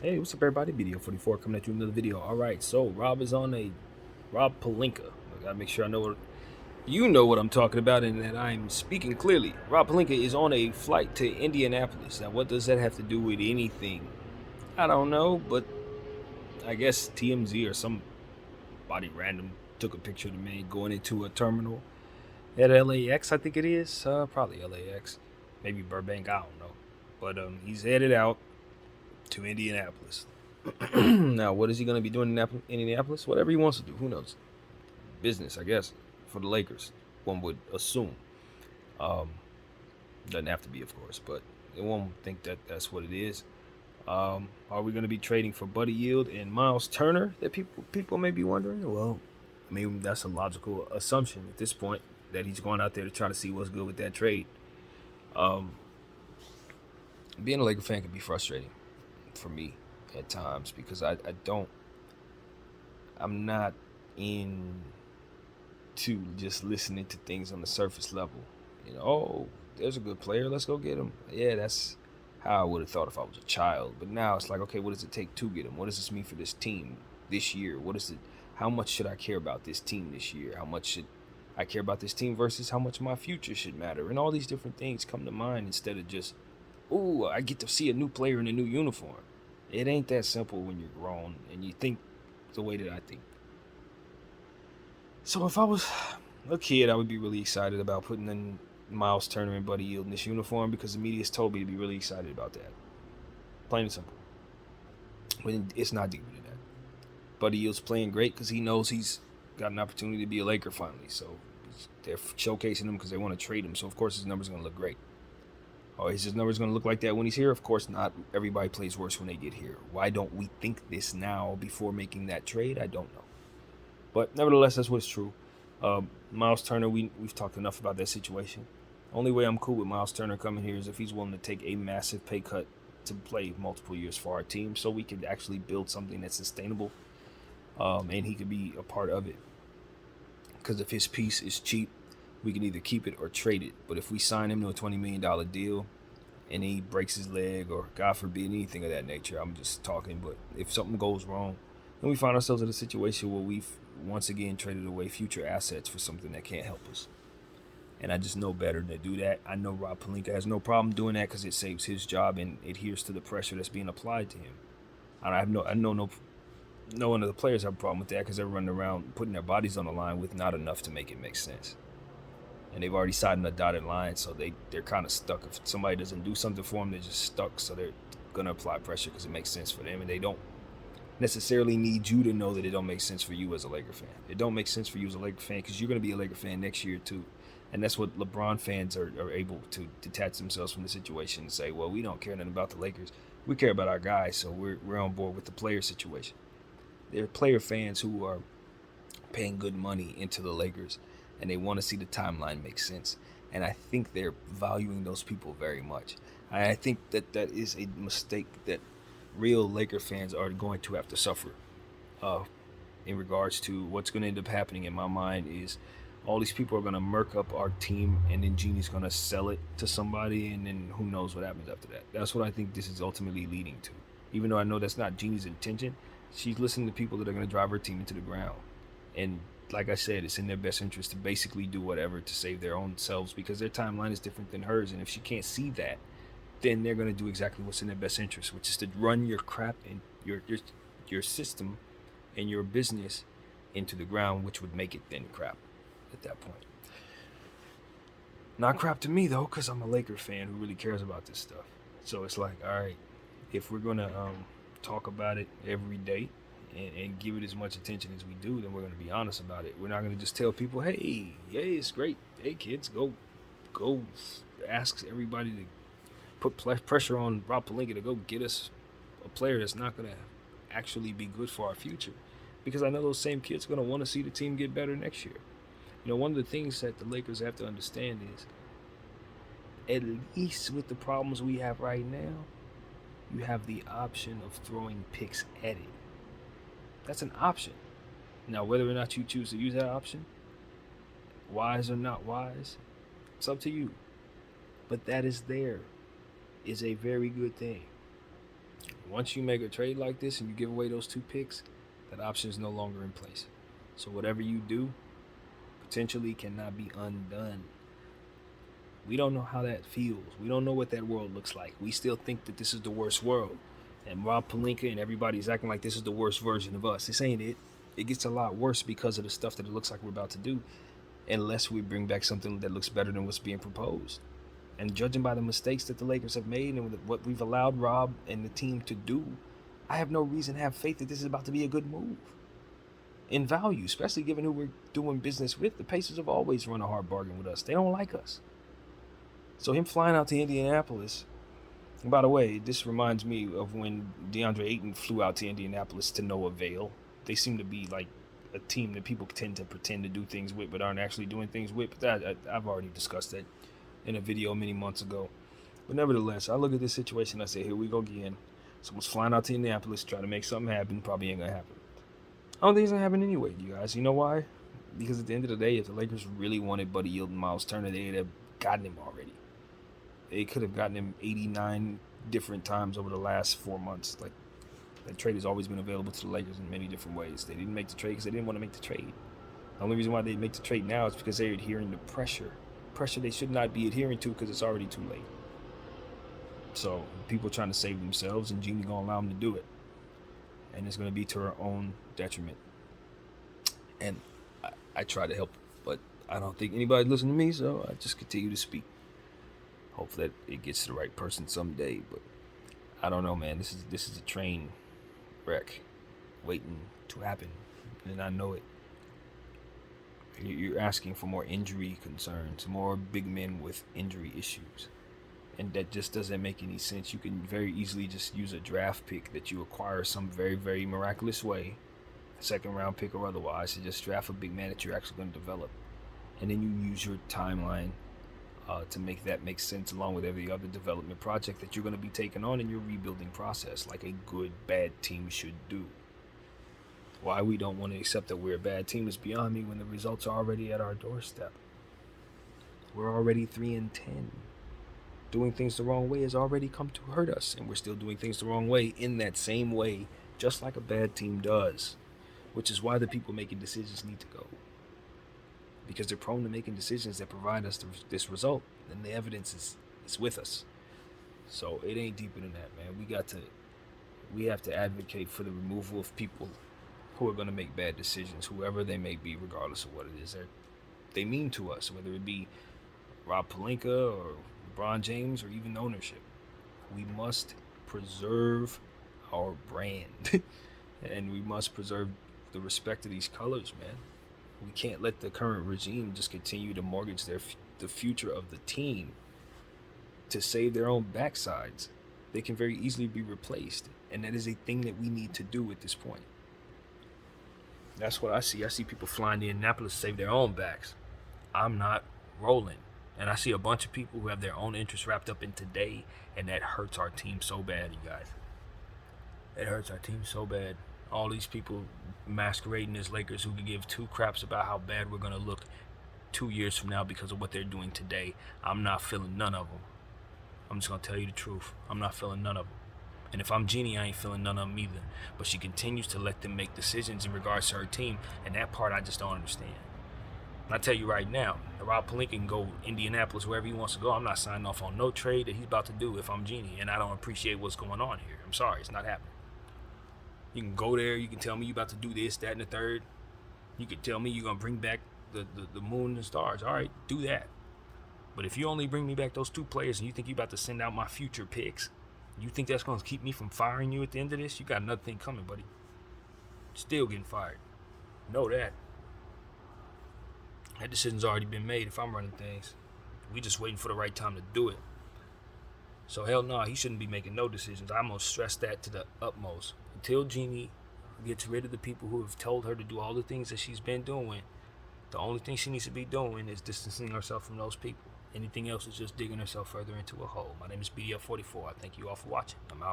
Hey, what's up, everybody? Video 44 coming at you with another video. All right, so Rob Pelinka. I gotta make sure I know what you know what I'm talking about and that I'm speaking clearly. Rob Pelinka is on a flight to Indianapolis. Now, what does that have to do with anything? I don't know, but I guess TMZ or somebody random took a picture of the man going into a terminal at LAX. I think it is, probably LAX, maybe Burbank. I don't know, but he's headed out to Indianapolis. Now, what is he going to be doing in Indianapolis? Whatever he wants to do. Who knows? Business, I guess, for the Lakers. One would assume. Um, doesn't have to be, of course, but one would think that that's what it is. Are we going to be trading for Buddy Yield and Miles Turner? That people may be wondering. Well, I mean that's a logical assumption at this point that he's going out there to try to see what's good with that trade. Um, Being a Laker fan can be frustrating for me at times because I don't I'm not in to just listening to things on the surface level. Oh, there's a good player, let's go get him. Yeah, that's how I would have thought if I was a child. But now it's like, okay, what does it take to get him? What does this mean for this team this year? What is it? How much should I care about this team this year? How much should I care about this team versus how much my future should matter? And all these different things come to mind instead of just, ooh, I get to see a new player in a new uniform. It ain't that simple when you're grown and you think the way that I think. So if I was a kid, I would be really excited about putting in Miles Turner and Buddy Yield in this uniform because the media's told me to be really excited about that. Plain and simple. But it's not deeper than that. Buddy Yield's playing great because he knows he's got an opportunity to be a Laker finally. So they're showcasing him because they want to trade him. So of course his number's going to look great. Oh, is his numbers going to look like that when he's here? Of course not. Everybody plays worse when they get here. Why don't we think this now before making that trade? I don't know. But nevertheless, that's what's true. Miles Turner, we've talked enough about that situation. Only way I'm cool with Miles Turner coming here is if he's willing to take a massive pay cut to play multiple years for our team so we could actually build something that's sustainable, and he could be a part of it. Because if his piece is cheap, we can either keep it or trade it. But if we sign him to a $20 million deal and he breaks his leg or, God forbid, anything of that nature, I'm just talking, but if something goes wrong, then we find ourselves in a situation where we've once again traded away future assets for something that can't help us. And I just know better than to do that. I know Rob Pelinka has no problem doing that because it saves his job and adheres to the pressure that's being applied to him. I know no one of the players have a problem with that because they're running around putting their bodies on the line with not enough to make it make sense. And they've already signed a dotted line, so they're kind of stuck. If somebody doesn't do something for them, they're just stuck. So they're gonna apply pressure because it makes sense for them, and they don't necessarily need you to know that it don't make sense for you as a Laker fan. It don't make sense for you as a Laker fan because you're going to be a Laker fan next year too. And that's what LeBron fans are able to detach themselves from the situation and say, well, we don't care nothing about the Lakers. We care about our guys, so we're on board with the player situation. There are player fans who are paying good money into the Lakers and they want to see the timeline make sense. And I think they're valuing those people very much. I think that is a mistake that real Laker fans are going to have to suffer uh, in regards to what's going to end up happening in my mind is all these people are going to murk up our team and then Jeannie's going to sell it to somebody and then who knows what happens after that. That's what I think this is ultimately leading to. Even though I know that's not Jeannie's intention, she's listening to people that are going to drive her team into the ground. And like I said, it's in their best interest to basically do whatever to save their own selves because their timeline is different than hers. And if she can't see that, then they're going to do exactly what's in their best interest, which is to run your crap and your system and your business into the ground, which would make it then crap at that point. Not crap to me though, because I'm a Laker fan who really cares about this stuff. So it's like, all right, if we're gonna talk about it every day and give it as much attention as we do, then we're gonna be honest about it. We're not gonna just tell people, hey, it's great. Hey, kids, go ask everybody to put pressure on Rob Pelinka to go get us a player that's not going to actually be good for our future. Because I know those same kids are going to want to see the team get better next year. One of the things that the Lakers have to understand is, at least with the problems we have right now, you have the option of throwing picks at it. That's an option. Now, whether or not you choose to use that option, wise or not wise, it's up to you. But that is there is a very good thing. Once you make a trade like this and you give away those 2 picks, that option is no longer in place. So whatever you do potentially cannot be undone. We don't know how that feels. We don't know what that world looks like. We still think that this is the worst world. And Rob Pelinka and everybody's acting like this is the worst version of us. This ain't it. It gets a lot worse because of the stuff that it looks like we're about to do, unless we bring back something that looks better than what's being proposed. And judging by the mistakes that the Lakers have made and what we've allowed Rob and the team to do, I have no reason to have faith that this is about to be a good move. In value, especially given who we're doing business with, the Pacers have always run a hard bargain with us. They don't like us. So him flying out to Indianapolis, and by the way, this reminds me of when DeAndre Ayton flew out to Indianapolis to no avail. They seem to be like a team that people tend to pretend to do things with but aren't actually doing things with. But I've already discussed that in a video many months ago. But nevertheless, I look at this situation, I say, here we go again. Someone's flying out to Indianapolis, trying to make something happen. Probably ain't going to happen. I don't think it's going to happen anyway, you guys. You know why? Because at the end of the day, if the Lakers really wanted Buddy Hield and Miles Turner, they'd have gotten him already. They could have gotten him 89 different times over the last 4 months. Like, that trade has always been available to the Lakers in many different ways. They didn't make the trade because they didn't want to make the trade. The only reason why they make the trade now is because they're adhering to pressure. Pressure they should not be adhering to because it's already too late. So people are trying to save themselves, and Jeannie going to allow them to do it. And it's going to be to her own detriment. And I try to help, but I don't think anybody listens to me, so I just continue to speak. Hope that it gets to the right person someday, but I don't know, man. This is a train wreck waiting to happen, and I know it. You're asking for more injury concerns, more big men with injury issues, and that just doesn't make any sense. You can very easily just use a draft pick that you acquire some very, very miraculous way, a second round pick or otherwise, to just draft a big man that you're actually going to develop, and then you use your timeline to make that make sense, along with every other development project that you're going to be taking on in your rebuilding process, like a good, bad team should do. Why we don't want to accept that we're a bad team is beyond me when the results are already at our doorstep. We're already 3-10. Doing things the wrong way has already come to hurt us, and we're still doing things the wrong way in that same way, just like a bad team does, which is why the people making decisions need to go. Because they're prone to making decisions that provide us this result, and the evidence is with us. So it ain't deeper than that, man. We have to advocate for the removal of people who are going to make bad decisions, whoever they may be, regardless of what it is they mean to us, whether it be Rob Pelinka or LeBron James or even ownership. We must preserve our brand, and we must preserve the respect of these colors, man. We can't let the current regime just continue to mortgage the future of the team to save their own backsides. They can very easily be replaced, and that is a thing that we need to do at this point. That's what I see. I see people flying to Indianapolis to save their own backs. I'm not rolling. And I see a bunch of people who have their own interests wrapped up in today, and that hurts our team so bad, you guys. It hurts our team so bad. All these people masquerading as Lakers who can give 2 craps about how bad we're going to look 2 years from now because of what they're doing today. I'm not feeling none of them. I'm just going to tell you the truth. I'm not feeling none of them. And if I'm Jeannie, I ain't feeling none of them either. But she continues to let them make decisions in regards to her team, and that part I just don't understand. And I tell you right now, Rob Pelinka can go Indianapolis wherever he wants to go. I'm not signing off on no trade that he's about to do if I'm Jeannie, and I don't appreciate what's going on here. I'm sorry, it's not happening. You can go there, you can tell me you're about to do this, that, and the third. You can tell me you're going to bring back the moon and stars. All right, do that. But if you only bring me back those 2 players and you think you're about to send out my future picks, you think that's going to keep me from firing you at the end of this? You got another thing coming, buddy. Still getting fired. Know that. That decision's already been made if I'm running things. We just waiting for the right time to do it. So hell no, he shouldn't be making no decisions. I'm going to stress that to the utmost. Until Jeannie gets rid of the people who have told her to do all the things that she's been doing, the only thing she needs to be doing is distancing herself from those people. Anything else is just digging herself further into a hole. My name is BDF44. I thank you all for watching. I'm out.